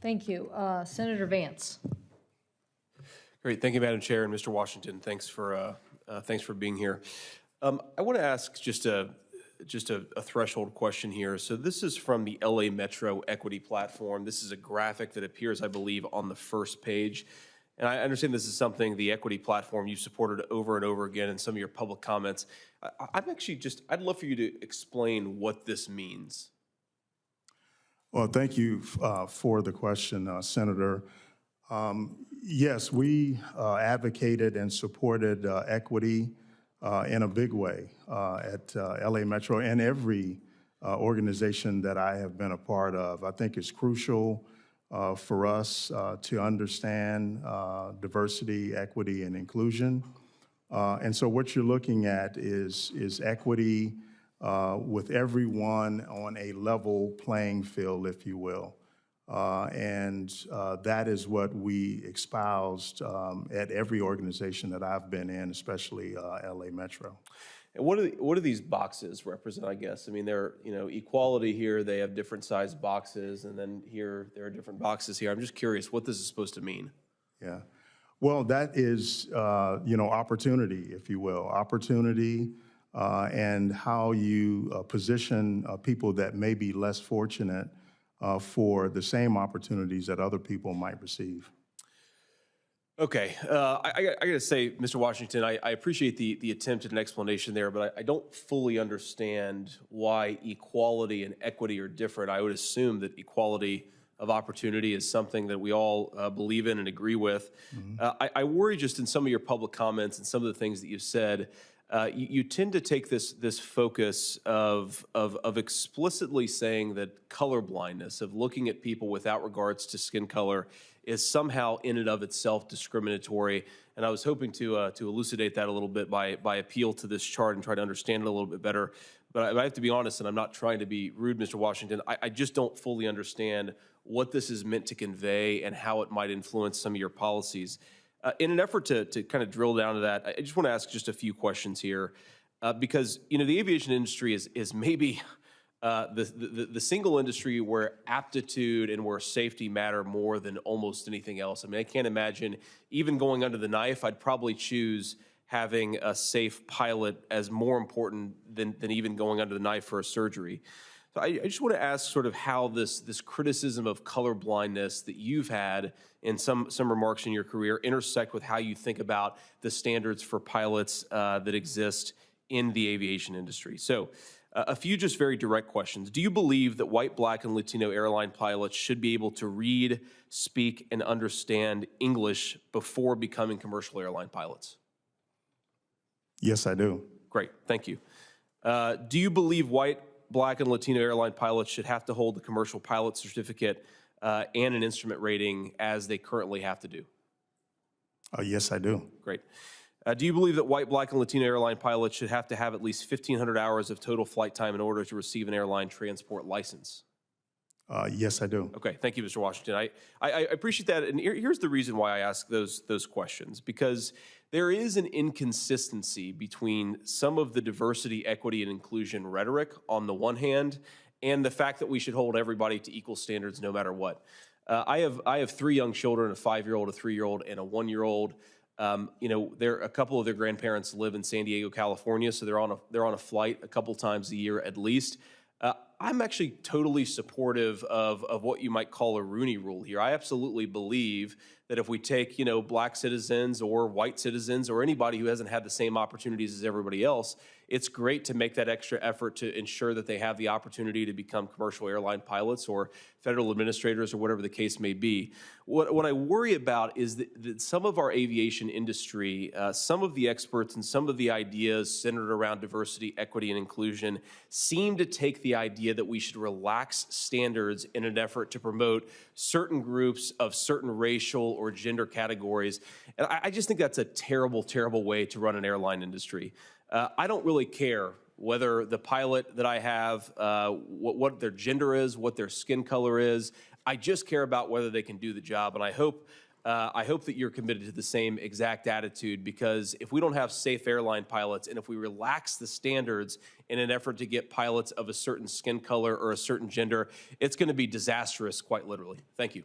Thank you. Senator Vance. Great. Thank you, Madam Chair, and Mr. Washington. Thanks for being here. I want to ask just a threshold question here. So this is from the LA Metro Equity Platform. This is a graphic that appears, I believe, on the first page. And I understand this is something, the equity platform, you've supported over and over again in some of your public comments. I'd love for you to explain what this means. Well, thank you for the question, Senator. Yes, we advocated and supported equity in a big way at LA Metro and every organization that I have been a part of. I think it's crucial for us to understand diversity, equity, and inclusion. And so what you're looking at is equity with everyone on a level playing field, if you will. And that is what we espoused at every organization that I've been in, especially LA Metro. And what do these boxes represent, I guess? I mean, they're, equality here, they have different sized boxes, and then here, there are different boxes here. I'm just curious what this is supposed to mean. Yeah. Well, that is, opportunity, if you will. Opportunity and how you position people that may be less fortunate for the same opportunities that other people might receive. Okay, I got to say, Mr. Washington, I appreciate the attempt at an explanation there, but I don't fully understand why equality and equity are different. I would assume that equality of opportunity is something that we all believe in and agree with. Mm-hmm. I worry just in some of your public comments and some of the things that you've said, you tend to take this focus of explicitly saying that color blindness, of looking at people without regards to skin color, is somehow in and of itself discriminatory. And I was hoping to elucidate that a little bit by appeal to this chart and try to understand it a little bit better. But I have to be honest, and I'm not trying to be rude, Mr. Washington, I just don't fully understand what this is meant to convey and how it might influence some of your policies. In an effort to kind of drill down to that, I just want to ask just a few questions here, because the aviation industry is maybe the single industry where aptitude and where safety matter more than almost anything else. I mean, I can't imagine even going under the knife. I'd probably choose having a safe pilot as more important than even going under the knife for a surgery. So I just want to ask sort of how this criticism of color blindness that you've had in some remarks in your career intersect with how you think about the standards for pilots that exist in the aviation industry. So a few just very direct questions. Do you believe that white, black, and Latino airline pilots should be able to read, speak, and understand English before becoming commercial airline pilots? Yes, I do. Great, thank you. Do you believe white, black, and Latino airline pilots should have to hold the commercial pilot certificate and an instrument rating as they currently have to do? Yes, I do. Great. Do you believe that white, black, and Latino airline pilots should have to have at least 1,500 hours of total flight time in order to receive an airline transport license? Yes, I do. Okay, thank you, Mr. Washington. I appreciate that, and here's the reason why I ask those questions, because there is an inconsistency between some of the diversity, equity, and inclusion rhetoric on the one hand, and the fact that we should hold everybody to equal standards no matter what. I have 3 young children, a 5-year-old, a 3-year-old, and a 1-year-old. A couple of their grandparents live in San Diego, California, so they're on a flight a couple times a year at least. I'm actually totally supportive of what you might call a Rooney Rule here. I absolutely believe that if we take, black citizens or white citizens or anybody who hasn't had the same opportunities as everybody else, it's great to make that extra effort to ensure that they have the opportunity to become commercial airline pilots or federal administrators or whatever the case may be. What I worry about is that some of our aviation industry, some of the experts and some of the ideas centered around diversity, equity, and inclusion seem to take the idea that we should relax standards in an effort to promote certain groups of certain racial or gender categories. And I just think that's a terrible, terrible way to run an airline industry. I don't really care whether the pilot that I have, what their gender is, what their skin color is. I just care about whether they can do the job. And I hope that you're committed to the same exact attitude, because if we don't have safe airline pilots and if we relax the standards in an effort to get pilots of a certain skin color or a certain gender, it's going to be disastrous, quite literally. Thank you.